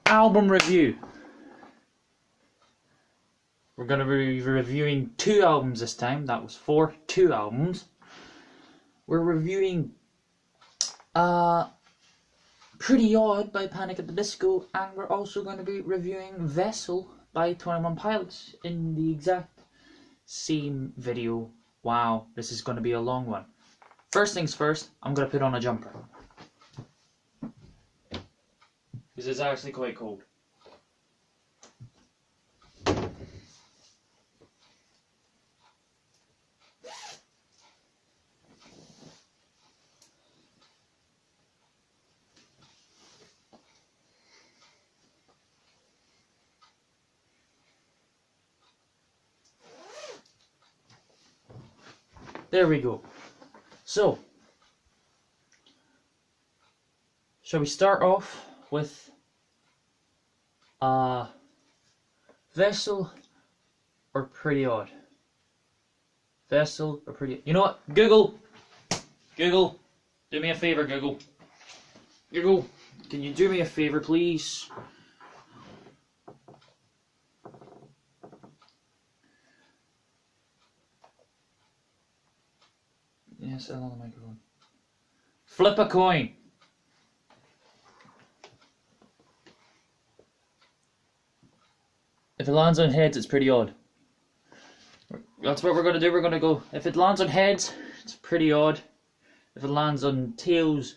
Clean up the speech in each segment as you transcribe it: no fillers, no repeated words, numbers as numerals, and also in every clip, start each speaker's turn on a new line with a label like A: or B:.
A: album review. We're going to be reviewing 2 albums this time. That was 2 albums. We're reviewing Pretty Odd by Panic! At the Disco, and we're also going to be reviewing Vessel by 21 Pilots in the exact same video. Wow, this is going to be a long one. First things first, I'm going to put on a jumper. Because it's actually quite cold. There we go. So, shall we start off with Vessel or Pretty Odd? Vessel or Pretty... You know what? Google, do me a favor, Google, can you do me a favor, please? Yes, on the microphone. Flip a coin. If it lands on heads, it's Pretty Odd. That's what we're going to do. We're going to go, if it lands on heads, it's Pretty Odd. If it lands on tails,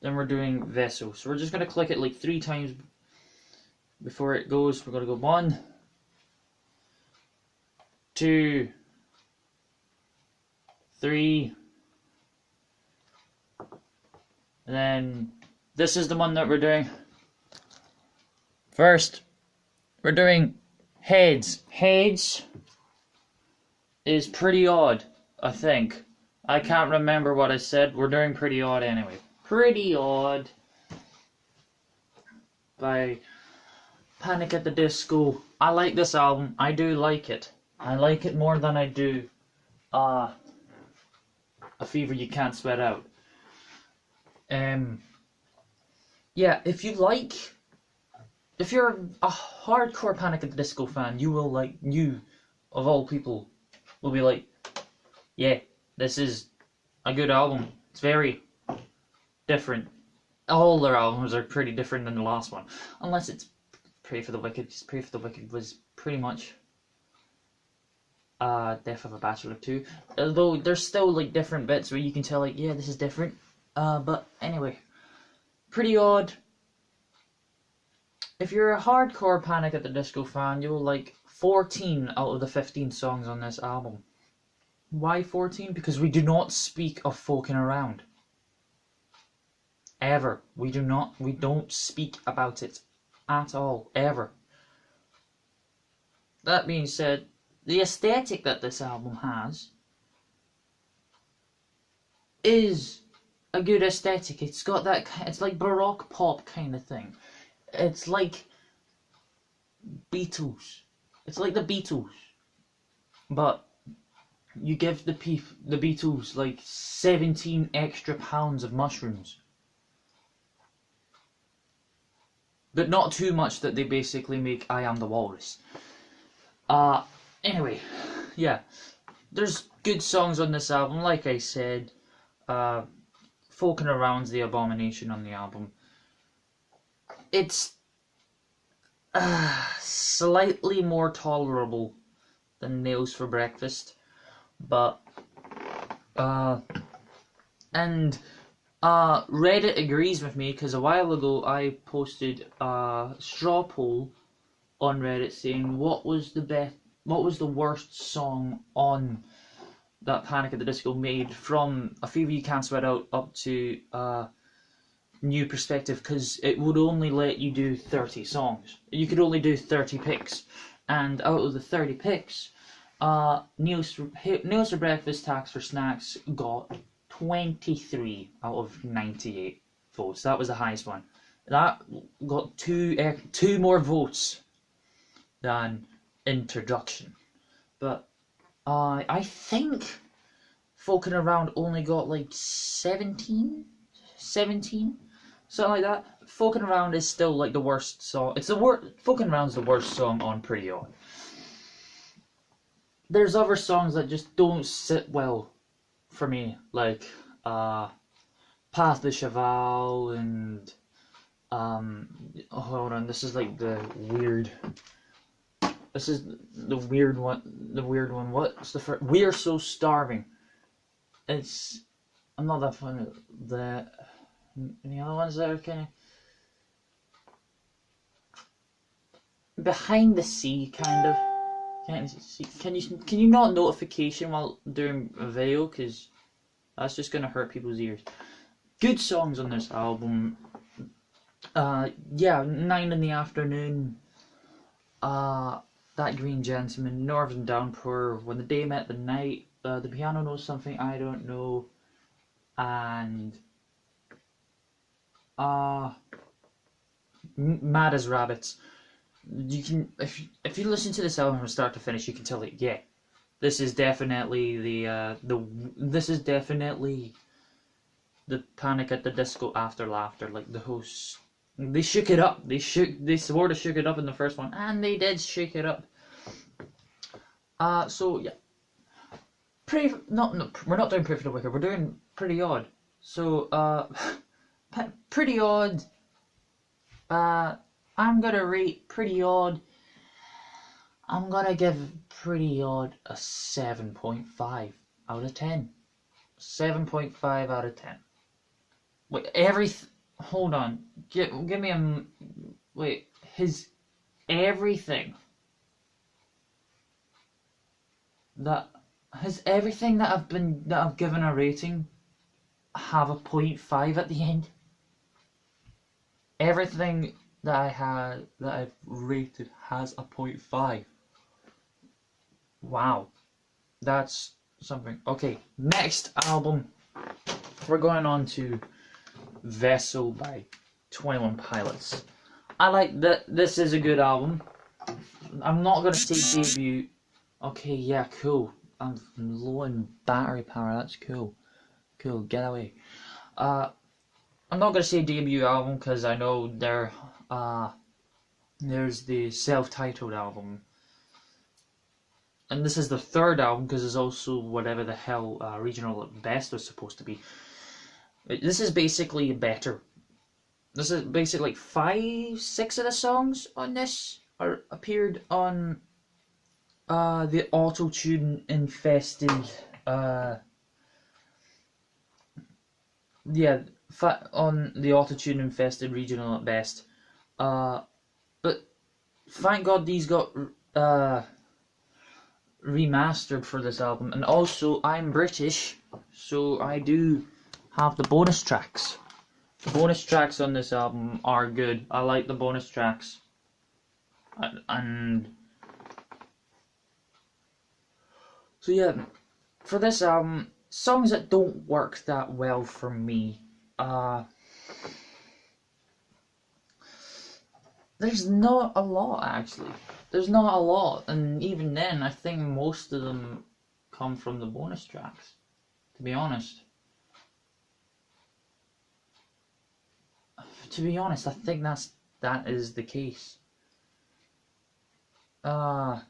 A: then we're doing Vessel. So we're just going to click it like 3 times before it goes. We're going to go 1, 2, 3. And then this is the one that we're doing. First, we're doing heads. Heads is Pretty Odd, I think. I can't remember what I said. We're doing Pretty Odd anyway. Pretty Odd by Panic! At the Disco. I like this album. I do like it. I like it more than I do A Fever You Can't Sweat Out. Yeah, if you're a hardcore Panic! At the Disco fan, you will like, you of all people will be like, yeah, this is a good album. It's very different. All their albums are pretty different than the last one, unless it's Pray for the Wicked. Pray for the Wicked was pretty much Death of a Bachelor 2, although there's still like different bits where you can tell like, yeah, this is different. But anyway, Pretty Odd. If you're a hardcore Panic! At the Disco fan, you'll like 14 out of the 15 songs on this album. Why 14? Because we do not speak of Folkin' Around. Ever. We don't speak about it at all. Ever. That being said, the aesthetic that this album has is a good aesthetic. It's got that, it's like Baroque pop kind of thing. It's like Beatles. It's like the Beatles, but you give the Beatles like 17 extra pounds of mushrooms, but not too much that they basically make I Am the Walrus. Anyway, yeah, there's good songs on this album. Like I said, Folkin' Around's the abomination on the album. It's slightly more tolerable than Nails for Breakfast, but Reddit agrees with me, because a while ago I posted a straw poll on Reddit saying what was the worst song on that Panic! At the Disco made, from A Fever You Can't Sweat Out up to New Perspective, because it would only let you do 30 songs. You could only do 30 picks, and out of the 30 picks, Nails for Breakfast, Tax for Snacks got 23 out of 98 votes. That was the highest one. That got two more votes than Introduction. But I think Folkin' Around only got like 17. something like that. Fucking Around is still like the worst song. It's the worst. Fucking Around's the worst song on Pretty Odd. There's other songs that just don't sit well for me, like Path de Cheval and hold on, this is like the weird. This is the weird one. The weird one. What's the first? We Are So Starving. It's. I'm not that fan of the. Any other ones that are kind of Behind the Sea, kind of. Can you not notification while doing a video? Because that's just gonna hurt people's ears. Good songs on this album. Yeah, 9 in the Afternoon. That Green Gentleman, Northern Downpour, When the Day Met the Night, The Piano Knows Something I Don't Know, and Mad as Rabbits. You can, if you listen to this album from start to finish, you can tell that yeah, this is definitely this is definitely the Panic at the Disco after Laughter. Like the hosts, they shook it up. They swore to shook it up in the first one, and they did shake it up. So yeah, we're not doing Pretty Wicked. We're doing Pretty Odd. So Pretty Odd. I'm gonna rate Pretty Odd. I'm gonna give Pretty Odd a 7.5 out of 10. 7.5 out of 10. Wait, hold on. Give me a wait. His everything that I've given a rating have a 0.5 at the end. Everything that I've rated has a 0.5. Wow, that's something. Okay, next album, we're going on to Vessel by 21 Pilots. I like that. This is a good album. I'm not gonna say debut. Okay, yeah, cool. I'm low in battery power. That's cool. Cool, get away. I'm not gonna say debut album because I know there's the self-titled album, and this is the third album because there's also whatever the hell Regional at Best was supposed to be. This is basically better. This is basically like 5-6 of the songs on this appeared on the auto-tune infested on the auto-tune infested Regional at Best. But thank God these got remastered for this album, and also I'm British, so I do have the bonus tracks. The bonus tracks on this album are good. I like the bonus tracks, and so yeah, for this album, songs that don't work that well for me. There's not a lot, actually. There's not a lot, and even then, I think most of them come from the bonus tracks, to be honest. I think that is the case. Car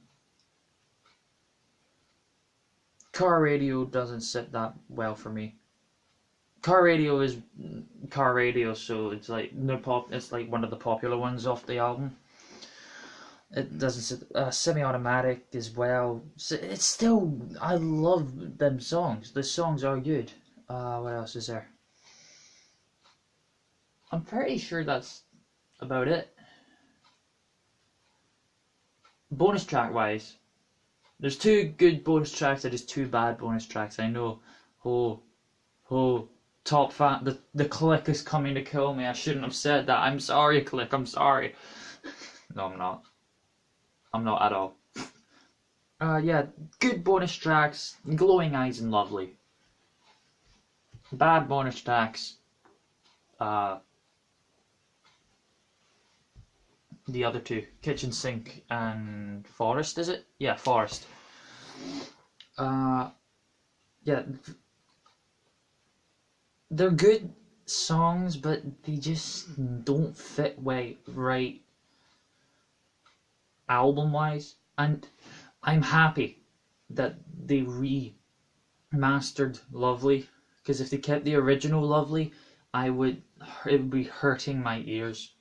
A: Radio doesn't sit that well for me. Car Radio is Car Radio, so it's like it's like one of the popular ones off the album. It doesn't sit. Semi-Automatic as well. It's still, I love them songs. The songs are good. What else is there? I'm pretty sure that's about it. Bonus track wise, there's 2 good bonus tracks. There's 2 bad bonus tracks. I know. Top fan. The Click is coming to kill me. I shouldn't have said that. I'm sorry, Click. I'm sorry. No, I'm not. I'm not at all. Yeah, good bonus tracks. Glowing Eyes and Lovely. Bad bonus tracks. The other 2, Kitchen Sink and Forest, is it? Yeah, Forest. Yeah, they're good. songs, but they just don't fit right album wise. And I'm happy that they remastered Lovely, because if they kept the original Lovely, it would be hurting my ears.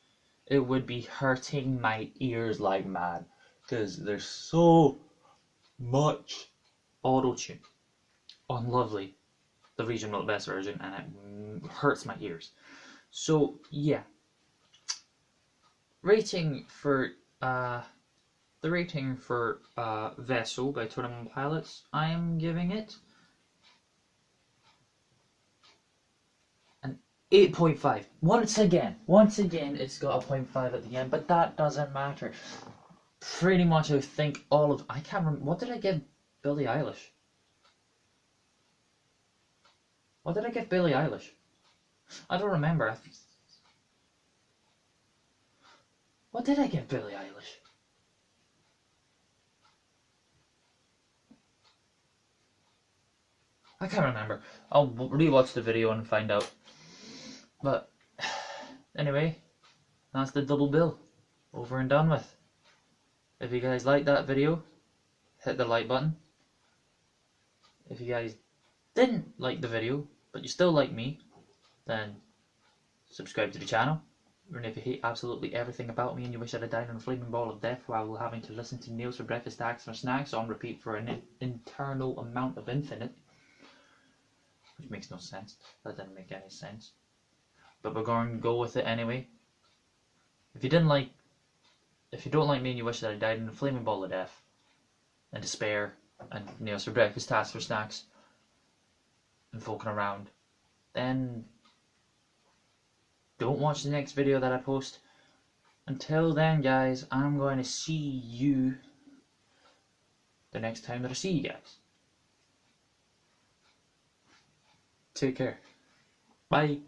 A: It would be hurting my ears like mad, because there's so much auto tune on Lovely, the regional best version, and it hurts my ears. So yeah, rating for the rating for Vessel by 21 Pilots, I am giving it an 8.5. Once again, it's got a 0.5 at the end, but that doesn't matter. Pretty much, I think all of I can't remember, what did I give Billie Eilish? What did I give Billie Eilish? I don't remember. What did I give Billie Eilish? I can't remember. I'll rewatch the video and find out. But anyway, that's the double bill. Over and done with. If you guys like that video, hit the like button. If you guys didn't like the video, but you still like me, then subscribe to the channel. And if you hate absolutely everything about me and you wish I'd died in a flaming ball of death while having to listen to Nails for breakfast, Stacks for snacks on repeat for an internal amount of infinite, which makes no sense. That didn't make any sense. But we're going to go with it anyway. If you don't like me and you wish that I died in a flaming ball of death, and despair, and Nails for breakfast, tasks for snacks, and fucking around, then don't watch the next video that I post. Until then, guys, I'm going to see you the next time that I see you guys. Take care. Bye.